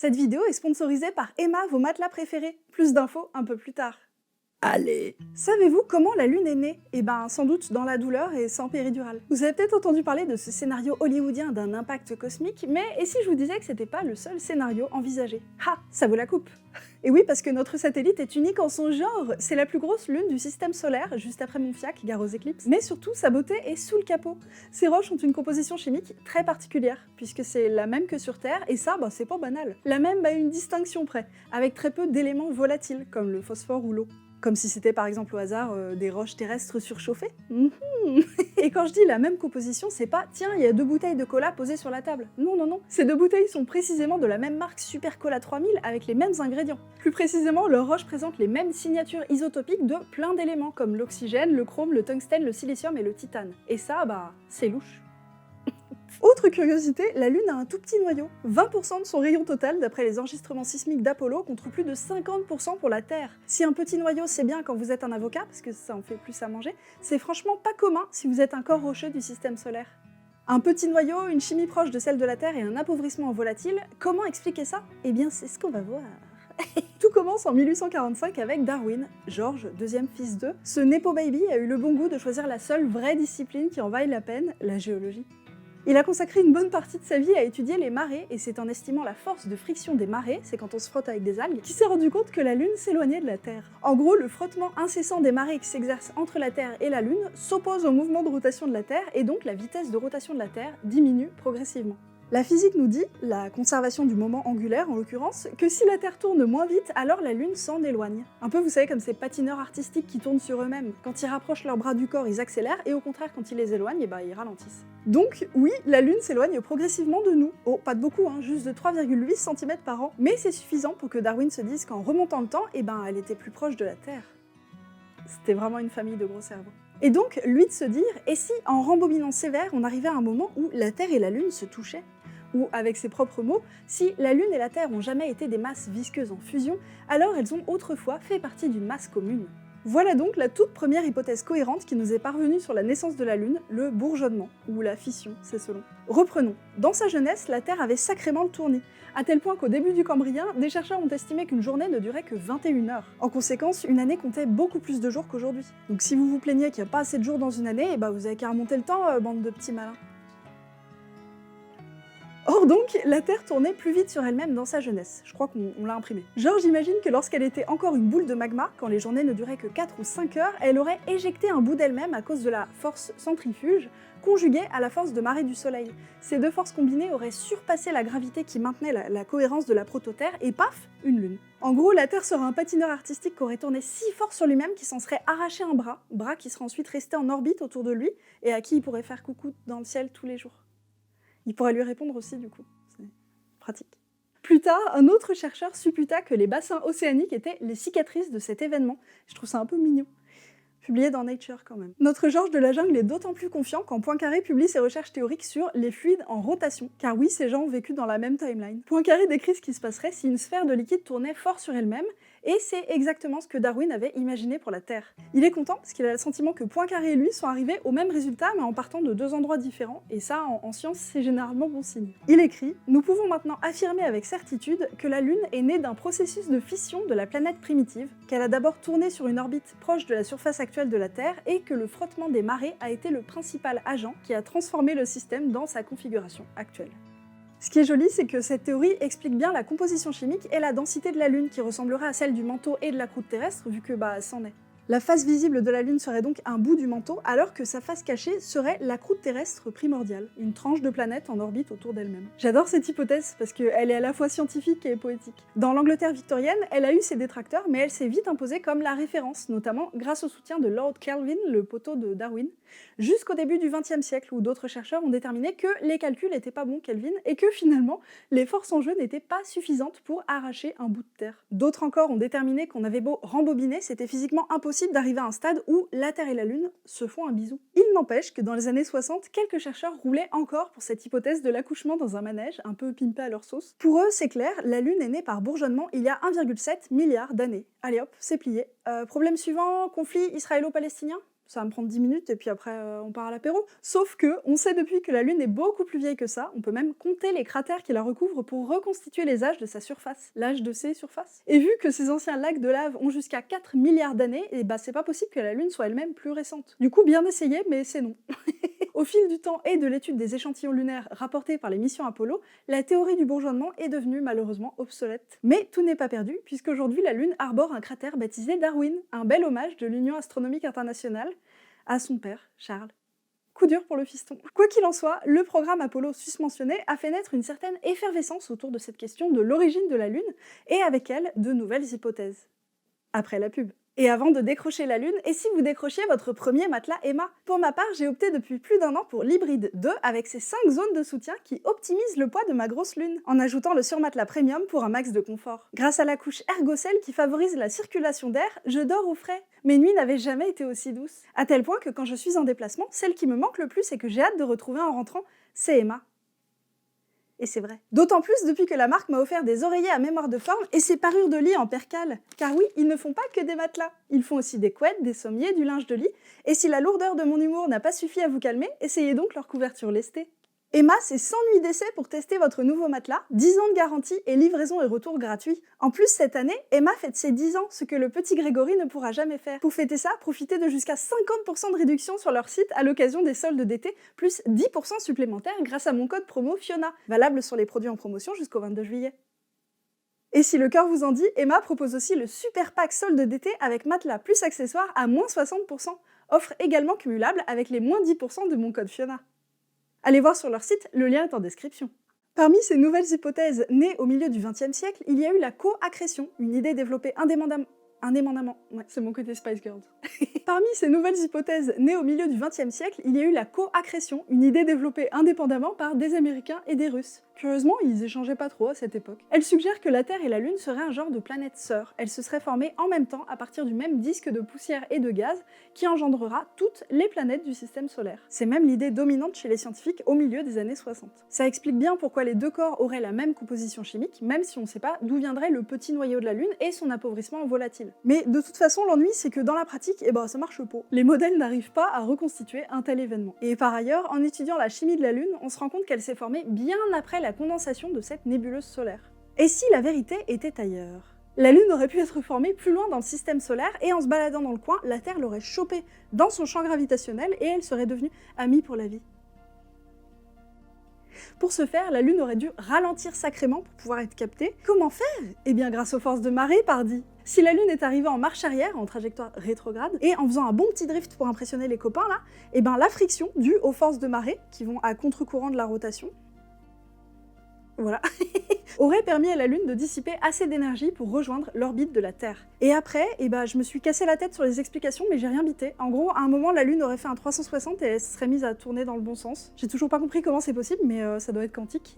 Cette vidéo est sponsorisée par Emma, vos matelas préférés. Plus d'infos un peu plus tard. Allez! Savez-vous comment la Lune est née? Eh ben, sans doute dans la douleur et sans péridurale. Vous avez peut-être entendu parler de ce scénario hollywoodien d'un impact cosmique, mais et si je vous disais que c'était pas le seul scénario envisagé? Ha! Ça vaut la coupe! Et oui, parce que notre satellite est unique en son genre. C'est la plus grosse lune du système solaire, juste après Montfiac, gare aux éclipses. Mais surtout, sa beauté est sous le capot. Ces roches ont une composition chimique très particulière, puisque c'est la même que sur Terre, et ça, c'est pas banal. La même à une distinction près, avec très peu d'éléments volatiles, comme le phosphore ou l'eau. Comme si c'était par exemple au hasard des roches terrestres surchauffées. Et quand je dis la même composition, c'est pas « tiens, il y a 2 bouteilles de cola posées sur la table ». Non, non, non. Ces 2 bouteilles sont précisément de la même marque Super Cola 3000 avec les mêmes ingrédients. Plus précisément, leurs roches présentent les mêmes signatures isotopiques de plein d'éléments comme l'oxygène, le chrome, le tungstène, le silicium et le titane. Et ça, c'est louche. Autre curiosité, la Lune a un tout petit noyau. 20% de son rayon total d'après les enregistrements sismiques d'Apollo contre plus de 50% pour la Terre. Si un petit noyau c'est bien quand vous êtes un avocat, parce que ça en fait plus à manger, c'est franchement pas commun si vous êtes un corps rocheux du système solaire. Un petit noyau, une chimie proche de celle de la Terre et un appauvrissement en volatile, comment expliquer ça? Eh bien c'est ce qu'on va voir. Tout commence en 1845 avec Darwin, George, deuxième fils d'eux. Ce Nepo Baby a eu le bon goût de choisir la seule vraie discipline qui en vaille la peine, la géologie. Il a consacré une bonne partie de sa vie à étudier les marées, et c'est en estimant la force de friction des marées, c'est quand on se frotte avec des algues, qu'il s'est rendu compte que la Lune s'éloignait de la Terre. En gros, le frottement incessant des marées qui s'exerce entre la Terre et la Lune s'oppose au mouvement de rotation de la Terre, et donc la vitesse de rotation de la Terre diminue progressivement. La physique nous dit, la conservation du moment angulaire en l'occurrence, que si la Terre tourne moins vite, alors la Lune s'en éloigne. Un peu, vous savez, comme ces patineurs artistiques qui tournent sur eux-mêmes. Quand ils rapprochent leurs bras du corps, ils accélèrent, et au contraire, quand ils les éloignent, ils ralentissent. Donc, oui, la Lune s'éloigne progressivement de nous. Oh, pas de beaucoup, juste de 3,8 cm par an, mais c'est suffisant pour que Darwin se dise qu'en remontant le temps, elle était plus proche de la Terre. C'était vraiment une famille de gros cerveaux. Et donc, lui de se dire, et si, en rembobinant sévère, on arrivait à un moment où la Terre et la Lune se touchaient? Ou, avec ses propres mots, si la Lune et la Terre ont jamais été des masses visqueuses en fusion, alors elles ont autrefois fait partie d'une masse commune. Voilà donc la toute première hypothèse cohérente qui nous est parvenue sur la naissance de la Lune, le bourgeonnement, ou la fission, c'est selon. Reprenons. Dans sa jeunesse, la Terre avait sacrément le tournis, à tel point qu'au début du Cambrien, des chercheurs ont estimé qu'une journée ne durait que 21 heures. En conséquence, une année comptait beaucoup plus de jours qu'aujourd'hui. Donc si vous vous plaignez qu'il n'y a pas assez de jours dans une année, vous avez qu'à remonter le temps, bande de petits malins. Or donc, la Terre tournait plus vite sur elle-même dans sa jeunesse. Je crois qu'on l'a imprimé. Genre, j'imagine que lorsqu'elle était encore une boule de magma, quand les journées ne duraient que 4 ou 5 heures, elle aurait éjecté un bout d'elle-même à cause de la force centrifuge, conjuguée à la force de marée du Soleil. Ces deux forces combinées auraient surpassé la gravité qui maintenait la cohérence de la prototerre, et paf, une lune. En gros, la Terre serait un patineur artistique qui aurait tourné si fort sur lui-même qu'il s'en serait arraché un bras qui serait ensuite resté en orbite autour de lui, et à qui il pourrait faire coucou dans le ciel tous les jours. Il pourrait lui répondre aussi, du coup. C'est pratique. Plus tard, un autre chercheur supputa que les bassins océaniques étaient les cicatrices de cet événement. Je trouve ça un peu mignon. Publié dans Nature quand même. Notre Georges de la jungle est d'autant plus confiant quand Poincaré publie ses recherches théoriques sur les fluides en rotation. Car oui, ces gens ont vécu dans la même timeline. Poincaré décrit ce qui se passerait si une sphère de liquide tournait fort sur elle-même, et c'est exactement ce que Darwin avait imaginé pour la Terre. Il est content parce qu'il a le sentiment que Poincaré et lui sont arrivés au même résultat mais en partant de 2 endroits différents, et ça en science c'est généralement bon signe. Il écrit « Nous pouvons maintenant affirmer avec certitude que la Lune est née d'un processus de fission de la planète primitive, qu'elle a d'abord tourné sur une orbite proche de la surface actuelle de la Terre et que le frottement des marées a été le principal agent qui a transformé le système dans sa configuration actuelle. » Ce qui est joli, c'est que cette théorie explique bien la composition chimique et la densité de la Lune, qui ressemblerait à celle du manteau et de la croûte terrestre, vu que c'en est. La face visible de la Lune serait donc un bout du manteau, alors que sa face cachée serait la croûte terrestre primordiale, une tranche de planète en orbite autour d'elle-même. J'adore cette hypothèse, parce qu'elle est à la fois scientifique et poétique. Dans l'Angleterre victorienne, elle a eu ses détracteurs, mais elle s'est vite imposée comme la référence, notamment grâce au soutien de Lord Kelvin, le poteau de Darwin, jusqu'au début du XXe siècle, où d'autres chercheurs ont déterminé que les calculs n'étaient pas bons Kelvin, et que finalement, les forces en jeu n'étaient pas suffisantes pour arracher un bout de Terre. D'autres encore ont déterminé qu'on avait beau rembobiner, c'était physiquement impossible d'arriver à un stade où la Terre et la Lune se font un bisou. Il n'empêche que dans les années 60, quelques chercheurs roulaient encore pour cette hypothèse de l'accouchement dans un manège, un peu pimpé à leur sauce. Pour eux, c'est clair, la Lune est née par bourgeonnement il y a 1,7 milliard d'années. Allez hop, c'est plié. Problème suivant, conflit israélo-palestinien ? ça va me prendre 10 minutes et puis après on part à l'apéro. Sauf que on sait depuis que la Lune est beaucoup plus vieille que ça, on peut même compter les cratères qui la recouvrent pour reconstituer les âges de sa surface, l'âge de ses surfaces. Et vu que ces anciens lacs de lave ont jusqu'à 4 milliards d'années, et bah c'est pas possible que la Lune soit elle-même plus récente. Du coup, bien essayé, mais c'est non. Au fil du temps et de l'étude des échantillons lunaires rapportés par les missions Apollo, la théorie du bourgeonnement est devenue malheureusement obsolète. Mais tout n'est pas perdu, puisqu'aujourd'hui la Lune arbore un cratère baptisé Darwin, un bel hommage de l'Union astronomique internationale à son père, Charles. Coup dur pour le fiston. Quoi qu'il en soit, le programme Apollo susmentionné a fait naître une certaine effervescence autour de cette question de l'origine de la Lune, et avec elle, de nouvelles hypothèses. Après la pub. Et avant de décrocher la Lune, et si vous décrochiez votre premier matelas Emma? Pour ma part, j'ai opté depuis plus d'un an pour l'hybride 2 avec ses 5 zones de soutien qui optimisent le poids de ma grosse Lune, en ajoutant le surmatelas premium pour un max de confort. Grâce à la couche Ergocell qui favorise la circulation d'air, je dors au frais. Mes nuits n'avaient jamais été aussi douces. À tel point que quand je suis en déplacement, celle qui me manque le plus et que j'ai hâte de retrouver en rentrant, c'est Emma. Et c'est vrai. D'autant plus depuis que la marque m'a offert des oreillers à mémoire de forme et ses parures de lit en percale. Car oui, ils ne font pas que des matelas. Ils font aussi des couettes, des sommiers, du linge de lit. Et si la lourdeur de mon humour n'a pas suffi à vous calmer, essayez donc leur couverture lestée. Emma, c'est 100 nuits d'essai pour tester votre nouveau matelas, 10 ans de garantie et livraison et retour gratuits. En plus, cette année, Emma fête ses 10 ans, ce que le petit Grégory ne pourra jamais faire. Pour fêter ça, profitez de jusqu'à 50% de réduction sur leur site à l'occasion des soldes d'été, plus 10% supplémentaires grâce à mon code promo Fiona, valable sur les produits en promotion jusqu'au 22 juillet. Et si le cœur vous en dit, Emma propose aussi le super pack solde d'été avec matelas plus accessoires à moins 60%, offre également cumulable avec les moins 10% de mon code Fiona. Allez voir sur leur site, le lien est en description. Parmi ces nouvelles hypothèses nées au milieu du XXe siècle, il y a eu la co-accrétion, une idée développée indépendamment. Ouais, c'est mon côté Spice Girls. Parmi ces nouvelles hypothèses nées au milieu du XXe siècle, il y a eu la co-accrétion, une idée développée indépendamment par des Américains et des Russes. Curieusement, ils échangeaient pas trop à cette époque. Elle suggère que la Terre et la Lune seraient un genre de planètes sœurs. Elles se seraient formées en même temps à partir du même disque de poussière et de gaz qui engendrera toutes les planètes du système solaire. C'est même l'idée dominante chez les scientifiques au milieu des années 60. Ça explique bien pourquoi les deux corps auraient la même composition chimique, même si on ne sait pas d'où viendrait le petit noyau de la Lune et son appauvrissement volatile. Mais de toute façon, l'ennui, c'est que dans la pratique, ça marche pas. Les modèles n'arrivent pas à reconstituer un tel événement. Et par ailleurs, en étudiant la chimie de la Lune, on se rend compte qu'elle s'est formée bien après la condensation de cette nébuleuse solaire. Et si la vérité était ailleurs? La Lune aurait pu être formée plus loin dans le système solaire et en se baladant dans le coin, la Terre l'aurait chopée dans son champ gravitationnel et elle serait devenue amie pour la vie. Pour ce faire, la Lune aurait dû ralentir sacrément pour pouvoir être captée. Comment faire? Eh bien grâce aux forces de marée, pardi. Si la Lune est arrivée en marche arrière, en trajectoire rétrograde, et en faisant un bon petit drift pour impressionner les copains là, la friction due aux forces de marée, qui vont à contre-courant de la rotation, voilà, aurait permis à la Lune de dissiper assez d'énergie pour rejoindre l'orbite de la Terre. Et après, je me suis cassé la tête sur les explications, mais j'ai rien bité. En gros, à un moment, la Lune aurait fait un 360 et elle se serait mise à tourner dans le bon sens. J'ai toujours pas compris comment c'est possible, mais ça doit être quantique.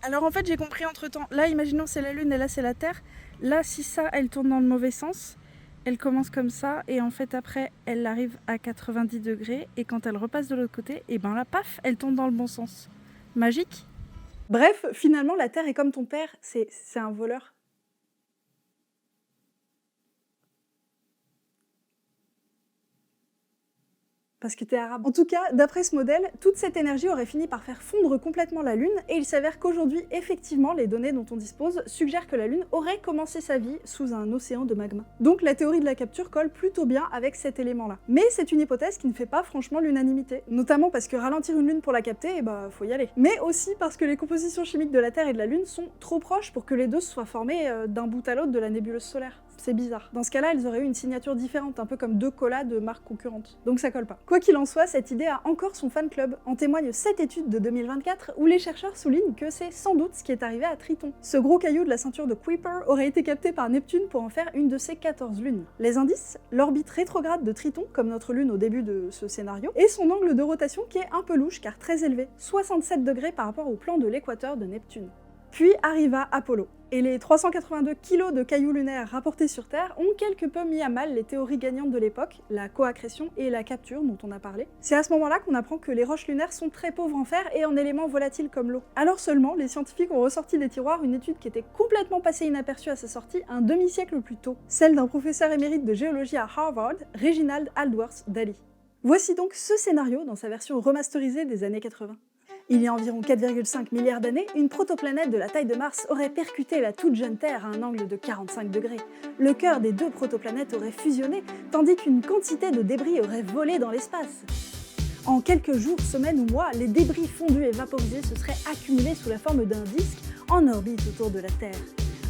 Alors en fait, j'ai compris entre-temps. Là, imaginons c'est la Lune et là, c'est la Terre. Là, si ça, elle tourne dans le mauvais sens, elle commence comme ça, et en fait, après, elle arrive à 90 degrés, et quand elle repasse de l'autre côté, là, paf, elle tourne dans le bon sens. Magique. Bref, finalement, la Terre est comme ton père, c'est un voleur. Parce que t'es arabe. En tout cas, d'après ce modèle, toute cette énergie aurait fini par faire fondre complètement la Lune, et il s'avère qu'aujourd'hui, effectivement, les données dont on dispose suggèrent que la Lune aurait commencé sa vie sous un océan de magma. Donc la théorie de la capture colle plutôt bien avec cet élément-là. Mais c'est une hypothèse qui ne fait pas franchement l'unanimité, notamment parce que ralentir une Lune pour la capter, faut y aller. Mais aussi parce que les compositions chimiques de la Terre et de la Lune sont trop proches pour que les deux soient formées d'un bout à l'autre de la nébuleuse solaire. C'est bizarre. Dans ce cas-là, elles auraient eu une signature différente, un peu comme deux colas de marques concurrentes. Donc ça colle pas. Quoi qu'il en soit, cette idée a encore son fan club. En témoigne cette étude de 2024 où les chercheurs soulignent que c'est sans doute ce qui est arrivé à Triton. Ce gros caillou de la ceinture de Kuiper aurait été capté par Neptune pour en faire une de ses 14 lunes. Les indices? L'orbite rétrograde de Triton, comme notre Lune au début de ce scénario, et son angle de rotation qui est un peu louche car très élevé, 67 degrés par rapport au plan de l'équateur de Neptune. Puis arriva Apollo. Et les 382 kilos de cailloux lunaires rapportés sur Terre ont quelque peu mis à mal les théories gagnantes de l'époque, la coaccrétion et la capture dont on a parlé. C'est à ce moment-là qu'on apprend que les roches lunaires sont très pauvres en fer et en éléments volatiles comme l'eau. Alors seulement, les scientifiques ont ressorti des tiroirs une étude qui était complètement passée inaperçue à sa sortie un demi-siècle plus tôt, celle d'un professeur émérite de géologie à Harvard, Reginald Aldworth Daly. Voici donc ce scénario dans sa version remasterisée des années 80. Il y a environ 4,5 milliards d'années, une protoplanète de la taille de Mars aurait percuté la toute jeune Terre à un angle de 45 degrés. Le cœur des deux protoplanètes aurait fusionné, tandis qu'une quantité de débris aurait volé dans l'espace. En quelques jours, semaines ou mois, les débris fondus et vaporisés se seraient accumulés sous la forme d'un disque en orbite autour de la Terre.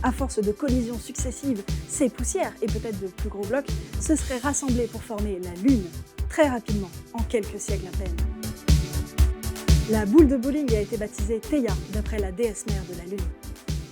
À force de collisions successives, ces poussières, et peut-être de plus gros blocs, se seraient rassemblées pour former la Lune, très rapidement, en quelques siècles à peine. La boule de bowling a été baptisée Theia, d'après la déesse mère de la Lune.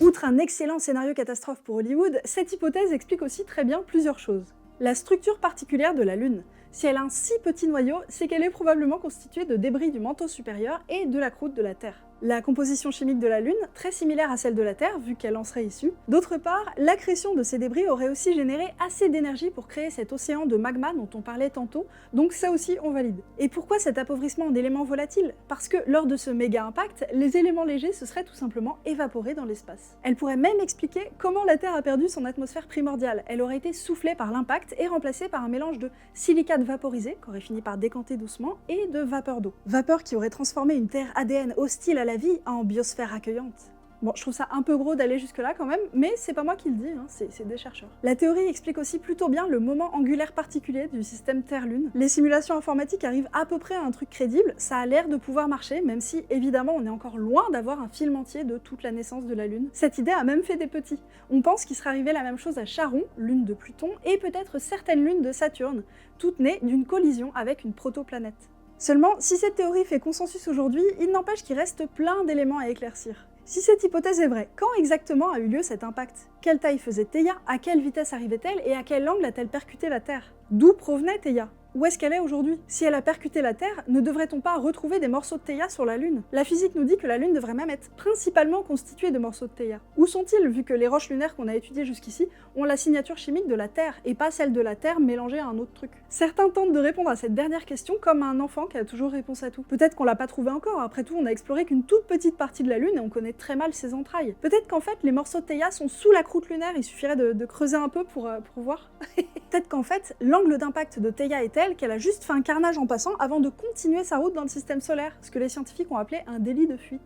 Outre un excellent scénario catastrophe pour Hollywood, cette hypothèse explique aussi très bien plusieurs choses. La structure particulière de la Lune. Si elle a un si petit noyau, c'est qu'elle est probablement constituée de débris du manteau supérieur et de la croûte de la Terre. La composition chimique de la Lune, très similaire à celle de la Terre, vu qu'elle en serait issue. D'autre part, l'accrétion de ces débris aurait aussi généré assez d'énergie pour créer cet océan de magma dont on parlait tantôt, donc ça aussi on valide. Et pourquoi cet appauvrissement en éléments volatiles? Parce que lors de ce méga impact, les éléments légers se seraient tout simplement évaporés dans l'espace. Elle pourrait même expliquer comment la Terre a perdu son atmosphère primordiale. Elle aurait été soufflée par l'impact et remplacée par un mélange de silicate vaporisé, qui aurait fini par décanter doucement, et de vapeur d'eau. Vapeur qui aurait transformé une Terre ADN hostile à la vie en biosphère accueillante. Bon, je trouve ça un peu gros d'aller jusque-là quand même, mais c'est pas moi qui le dis, hein, c'est des chercheurs. La théorie explique aussi plutôt bien le moment angulaire particulier du système Terre-Lune. Les simulations informatiques arrivent à peu près à un truc crédible, ça a l'air de pouvoir marcher, même si évidemment on est encore loin d'avoir un film entier de toute la naissance de la Lune. Cette idée a même fait des petits. On pense qu'il serait arrivé la même chose à Charon, lune de Pluton, et peut-être certaines lunes de Saturne, toutes nées d'une collision avec une protoplanète. Seulement, si cette théorie fait consensus aujourd'hui, il n'empêche qu'il reste plein d'éléments à éclaircir. Si cette hypothèse est vraie, quand exactement a eu lieu cet impact? Quelle taille faisait Theia? À quelle vitesse arrivait-elle? Et à quel angle a-t-elle percuté la Terre? D'où provenait Theia? Où est-ce qu'elle est aujourd'hui? Si elle a percuté la Terre, ne devrait-on pas retrouver des morceaux de Theia sur la Lune? La physique nous dit que la Lune devrait même être principalement constituée de morceaux de Theia. Où sont-ils, vu que les roches lunaires qu'on a étudiées jusqu'ici ont la signature chimique de la Terre, et pas celle de la Terre mélangée à un autre truc? Certains tentent de répondre à cette dernière question comme un enfant qui a toujours réponse à tout. Peut-être qu'on l'a pas trouvé encore, après tout on a exploré qu'une toute petite partie de la Lune et on connaît très mal ses entrailles. Peut-être qu'en fait les morceaux de Theia sont sous la croûte lunaire, il suffirait de creuser un peu pour voir. Peut-être qu'en fait, l'angle d'impact de Theia est tel qu'elle a juste fait un carnage en passant avant de continuer sa route dans le système solaire, ce que les scientifiques ont appelé un délit de fuite.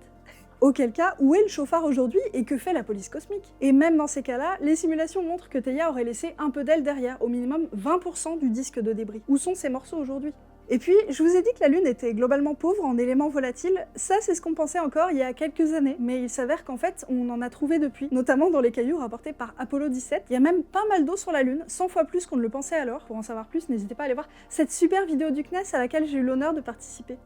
Auquel cas, où est le chauffard aujourd'hui et que fait la police cosmique? Et même dans ces cas-là, les simulations montrent que Theia aurait laissé un peu d'elle derrière, au minimum 20% du disque de débris. Où sont ces morceaux aujourd'hui? Et puis, je vous ai dit que la Lune était globalement pauvre en éléments volatiles, ça c'est ce qu'on pensait encore il y a quelques années, mais il s'avère qu'en fait on en a trouvé depuis, notamment dans les cailloux rapportés par Apollo 17. Il y a même pas mal d'eau sur la Lune, 100 fois plus qu'on ne le pensait alors. Pour en savoir plus, n'hésitez pas à aller voir cette super vidéo du CNES à laquelle j'ai eu l'honneur de participer.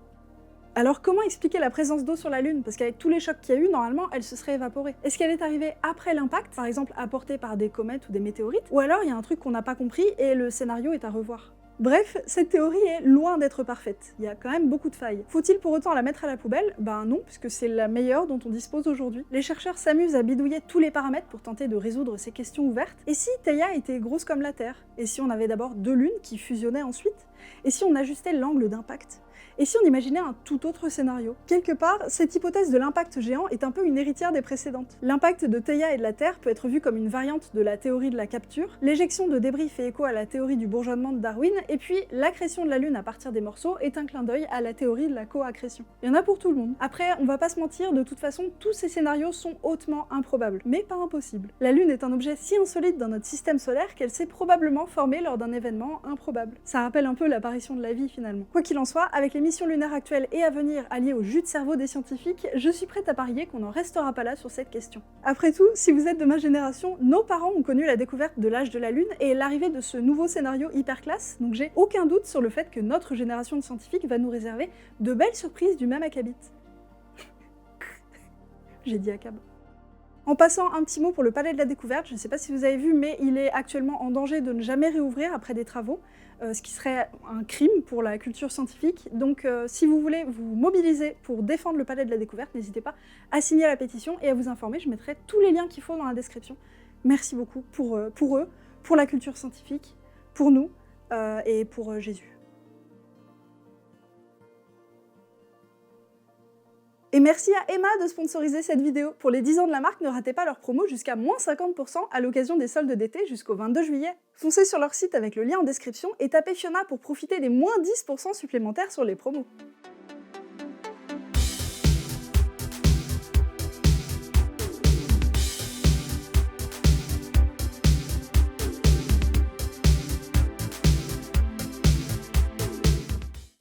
Alors comment expliquer la présence d'eau sur la Lune? Parce qu'avec tous les chocs qu'il y a eu, normalement, elle se serait évaporée. Est-ce qu'elle est arrivée après l'impact, par exemple apportée par des comètes ou des météorites? Ou alors il y a un truc qu'on n'a pas compris et le scénario est à revoir? Bref, cette théorie est loin d'être parfaite, il y a quand même beaucoup de failles. Faut-il pour autant la mettre à la poubelle? Ben non, puisque c'est la meilleure dont on dispose aujourd'hui. Les chercheurs s'amusent à bidouiller tous les paramètres pour tenter de résoudre ces questions ouvertes. Et si Theia était grosse comme la Terre? Et si on avait d'abord deux lunes qui fusionnaient ensuite? Et si on ajustait l'angle d'impact? Et si on imaginait un tout autre scénario? Quelque part, cette hypothèse de l'impact géant est un peu une héritière des précédentes. L'impact de Theia et de la Terre peut être vu comme une variante de la théorie de la capture, l'éjection de débris fait écho à la théorie du bourgeonnement de Darwin, et puis l'accrétion de la Lune à partir des morceaux est un clin d'œil à la théorie de la co-accrétion. Il y en a pour tout le monde. Après, on va pas se mentir, de toute façon, tous ces scénarios sont hautement improbables, mais pas impossibles. La Lune est un objet si insolite dans notre système solaire qu'elle s'est probablement formée lors d'un événement improbable. Ça rappelle un peu l'apparition de la vie finalement. Quoi qu'il en soit, avec les missions lunaires actuelles et à venir alliées au jus de cerveau des scientifiques, je suis prête à parier qu'on n'en restera pas là sur cette question. Après tout, si vous êtes de ma génération, nos parents ont connu la découverte de l'âge de la Lune et l'arrivée de ce nouveau scénario hyper classe, donc j'ai aucun doute sur le fait que notre génération de scientifiques va nous réserver de belles surprises du même acabit. J'ai dit acab. En passant, un petit mot pour le Palais de la Découverte, je ne sais pas si vous avez vu, mais il est actuellement en danger de ne jamais réouvrir après des travaux, ce qui serait un crime pour la culture scientifique. Donc si vous voulez vous mobiliser pour défendre le Palais de la Découverte, n'hésitez pas à signer la pétition et à vous informer, je mettrai tous les liens qu'il faut dans la description. Merci beaucoup pour eux, pour la culture scientifique, pour nous et pour Jésus. Et merci à Emma de sponsoriser cette vidéo. Pour les 10 ans de la marque, ne ratez pas leur promo jusqu'à moins 50% à l'occasion des soldes d'été jusqu'au 22 juillet. Foncez sur leur site avec le lien en description et tapez Fiona pour profiter des moins 10% supplémentaires sur les promos.